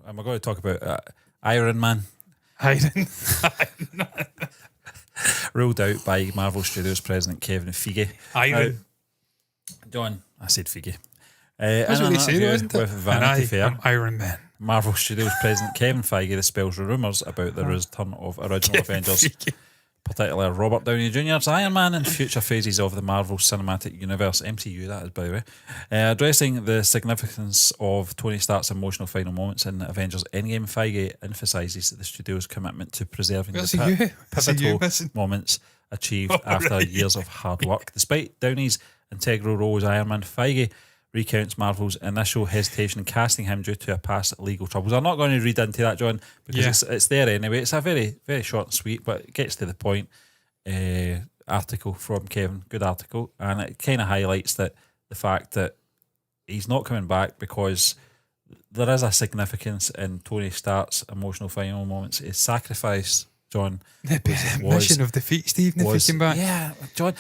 Am I going to talk about Iron Man? Iron. Ruled out by Marvel Studios president Kevin Feige. Iron. John, I said Feige. That's what they say, wasn't it? With Vanity Fair, I'm Iron Man. Marvel Studios president Kevin Feige dispels rumours about the return of original Avengers, particularly Robert Downey Jr.'s Iron Man and future phases of the Marvel Cinematic Universe, MCU that is, by the way, addressing the significance of Tony Stark's emotional final moments in Avengers Endgame. Feige emphasises the studio's commitment to preserving the pivotal moments achieved after years of hard work. Despite Downey's integral role as Iron Man, Feige recounts Marvel's initial hesitation in casting him due to a past legal troubles. I'm not going to read into that, John, because it's there anyway. It's a very, very short and sweet, but it gets to the point. Article from Kevin, good article, and it kind of highlights that the fact that he's not coming back because there is a significance in Tony Stark's emotional final moments. His sacrifice, John, the mission of defeat, Stephen, if he came back. Yeah, John.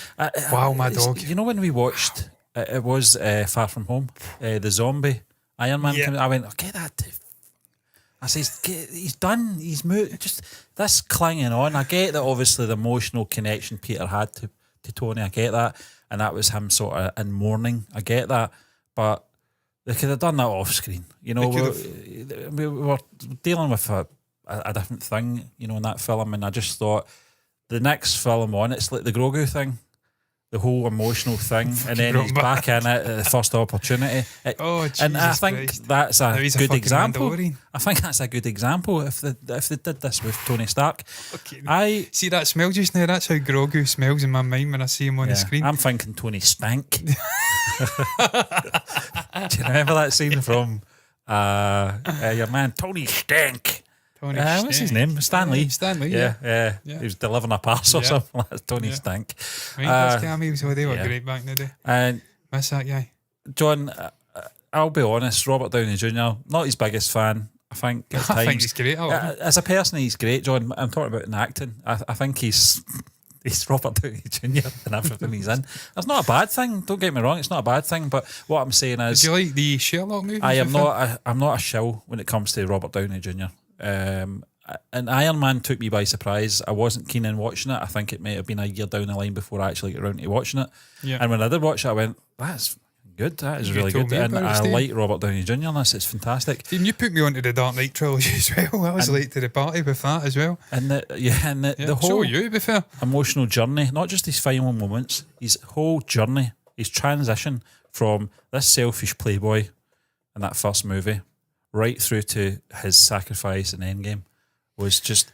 Wow, my dog. You know when we watched... It was Far From Home, the zombie Iron Man. I went, okay, that. I says, he's done. He's moved. Just this clinging on. I get that. Obviously, the emotional connection Peter had to Tony. I get that, and that was him sort of in mourning. I get that, but they could have done that off screen. You know, we were dealing with a different thing. You know, in that film, and I just thought the next film on, it's like the Grogu thing. The whole emotional thing, and then he's back in it at the first opportunity. And I think that's a good example. I think that's a good example if they did this with Tony Stark. Okay. I see that smell just now. That's how Grogu smells in my mind when I see him on the screen. I'm thinking Tony Stank. Do you remember that scene from your man Tony Stank? What's his name? Stanley. Yeah. He was delivering a pass or something like that. Tony Stank. Right, cameos, they were great back in the day. And miss that guy. John, I'll be honest, Robert Downey Jr., not his biggest fan. I think at times, I think he's great. As a person, he's great, John. I'm talking about in acting. I think he's Robert Downey Jr. and everything he's in. That's not a bad thing. Don't get me wrong, it's not a bad thing. But what I'm saying is, do you like the Sherlock movies? I'm not a shill when it comes to Robert Downey Jr. And Iron Man took me by surprise. I wasn't keen on watching it. I think it might have been a year down the line before I actually got around to watching it. Yeah. And when I did watch it, I went, that's good. That is really good. And I like Robert Downey Jr. in this. It's fantastic. Stephen, you put me onto the Dark Knight trilogy as well. I was late to the party with that as well. And the whole you, to be fair. Emotional journey, not just his final moments, his whole journey, his transition from this selfish playboy in that first movie right through to his sacrifice in Endgame was just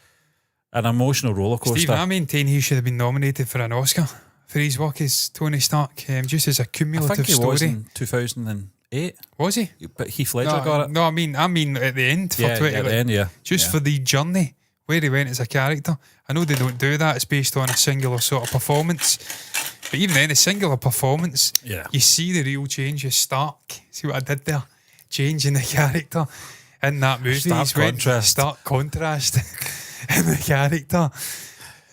an emotional rollercoaster. Stephen, I maintain he should have been nominated for an Oscar for his work as Tony Stark, just as a cumulative story. I think he was in 2008. Was he? But Heath Ledger got it. No, I mean at the end for 20. At the end, just for the journey where he went as a character. I know they don't do that. It's based on a singular sort of performance. But even then, a singular performance, you see the real change of Stark. See what I did there? Changing the character in that movie. Stark contrast in the character.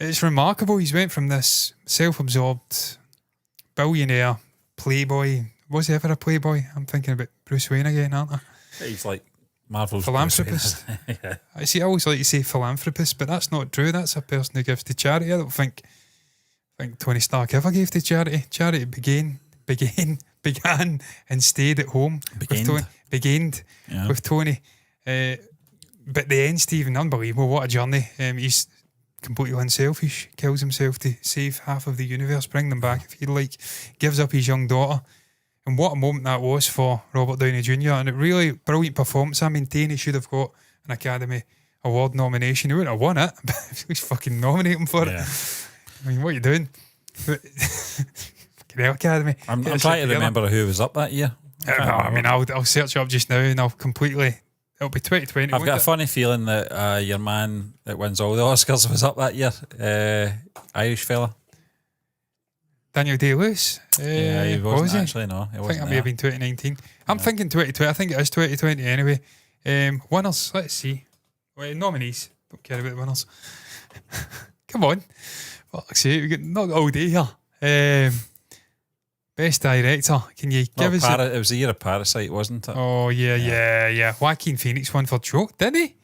It's remarkable. He's went from this self-absorbed billionaire playboy. Was he ever a playboy? I'm thinking about Bruce Wayne again, aren't I? He's like Marvel's philanthropist. I see. I always like to say philanthropist, but that's not true. That's a person who gives to charity. I don't think Tony Stark ever gave to charity. Charity began and stayed at home with Tony. But the end, Stephen, unbelievable. What a journey. He's completely unselfish, kills himself to save half of the universe, bring them back if you like, gives up his young daughter. And what a moment that was for Robert Downey Jr. And it really brilliant performance. I maintain he should have got an Academy Award nomination. He wouldn't have won it, but he's fucking nominate him for it. I mean, what are you doing? Academy. I'm trying to remember who was up that year. I'll search it up just now and I'll completely. It'll be 2020. I've got a funny feeling that your man that wins all the Oscars was up that year. Irish fella. Daniel Day-Lewis. He wasn't actually. No, he wasn't. I think it may have been 2019. I'm thinking 2020. I think it is 2020 anyway. Winners. Let's see. Nominees. Don't care about the winners. Come on. Fuck's sake, we got not all day here. Best director. Can you give us? It was the year of Parasite, wasn't it? Oh yeah. Joaquin Phoenix won for Joke, didn't he?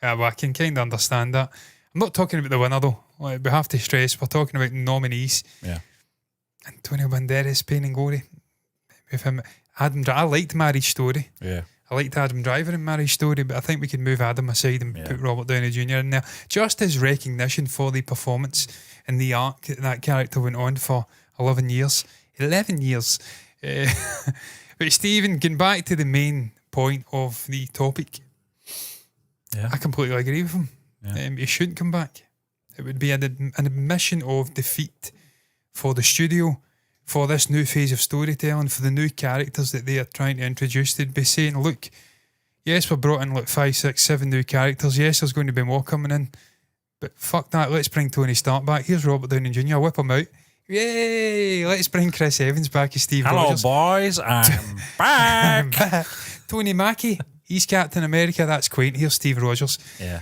Well, I can kind of understand that. I'm not talking about the winner though. Like, we have to stress we're talking about nominees. Yeah. Antonio Banderas, Pain and Glory. With him, I liked Marriage Story. Yeah. I liked Adam Driver in Marriage Story, but I think we could move Adam aside and put Robert Downey Jr. in there. Just as recognition for the performance and the arc that character went on for 11 years. 11 years. But Stephen, getting back to the main point of the topic, I completely agree with him. Yeah. He shouldn't come back. It would be an admission of defeat for the studio, for this new phase of storytelling, for the new characters that they are trying to introduce. They'd be saying, look, yes, we've brought in like 5, 6, 7 new characters. Yes, there's going to be more coming in. But fuck that, let's bring Tony Stark back. Here's Robert Downey Jr., whip him out. Yay! Let's bring Chris Evans back as Steve Rogers. Hello, boys, I'm back. Tony Mackie, he's Captain America. That's quaint. Here's Steve Rogers. Yeah.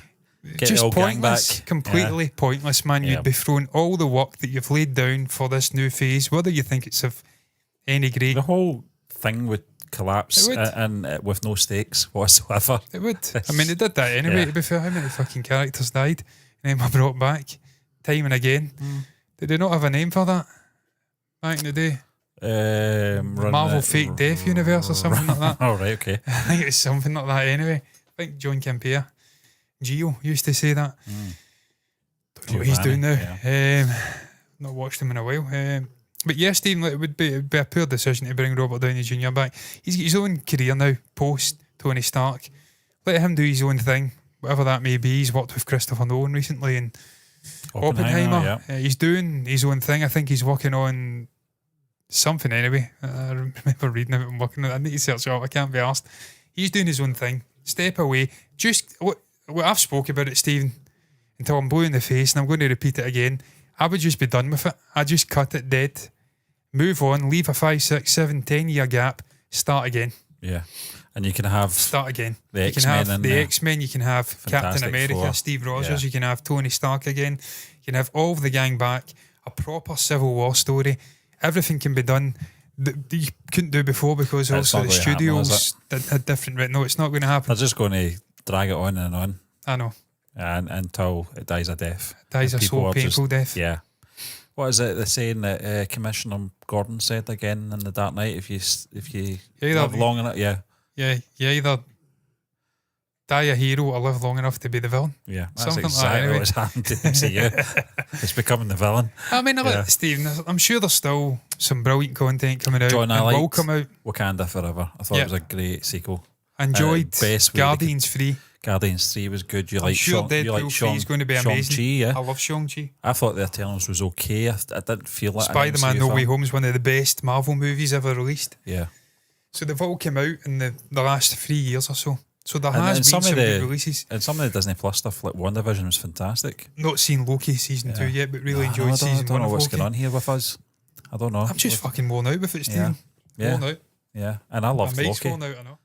Just pointless, completely pointless, man. You'd be throwing all the work that you've laid down for this new phase, whether you think it's of any great. The whole thing would collapse and with no stakes whatsoever. It would. I mean, they did that anyway, to be fair. How many fucking characters died and then were brought back time and again? Did they not have a name for that back in the day? Marvel Fake Death Universe or something like that. Oh, right, okay. I think it's something like that anyway. I think John Campea, Gio, used to say that. Don't know what he's doing now. Not watched him in a while. But yeah, Stephen, it would be a poor decision to bring Robert Downey Jr. back. He's got his own career now, post Tony Stark. Let him do his own thing, whatever that may be. He's worked with Christopher Nolan recently and Oppenheimer. He's doing his own thing. I think he's working on something anyway. I remember reading about him working on it. I need to search it up. I can't be asked. He's doing his own thing. Step away. Just what I've spoke about it, Stephen, until I'm blue in the face, and I'm going to repeat it again. I would just be done with it. I just cut it dead. Move on. Leave a 5, 6, 7, 10-year gap. Start again. Yeah. And you can have start again. The you can X-Men have the X-Men. You can have Captain America, Four. Steve Rogers. You can have Tony Stark again. You can have all of the gang back. A proper Civil War story. Everything can be done that you couldn't do before because also the studios had different. No, it's not going to happen. They're just going to drag it on and on. I know. And until it dies a death. It dies a so painful death. Yeah. What is it? The saying that Commissioner Gordon said again in The Dark Knight? If you live long enough, you either die a hero or live long enough to be the villain. Yeah, that's something exactly like that, anyway. what's happened to MCU. It's becoming the villain. I mean, Stephen, I'm sure there's still some brilliant content coming out. John, I liked will come out. Wakanda Forever. I thought it was a great sequel. Enjoyed Guardians 3. Guardians 3 was good. You like Deadpool 3 is going to be amazing. Shang-Chi, I love Shang-Chi. I thought The Eternals was okay. I didn't feel like Spider-Man No Way Home is one of the best Marvel movies ever released. Yeah. So they've all come out in the last 3 years or so. So there has been some good releases. And some of the Disney Plus stuff, like WandaVision, was fantastic. Not seen Loki season 2 yet, but really enjoyed season 1 I don't know what's Loki. going on here with us. I don't know. I'm just fucking worn out with it, Stephen. Worn out. Yeah, and I love Loki. Worn out, I know.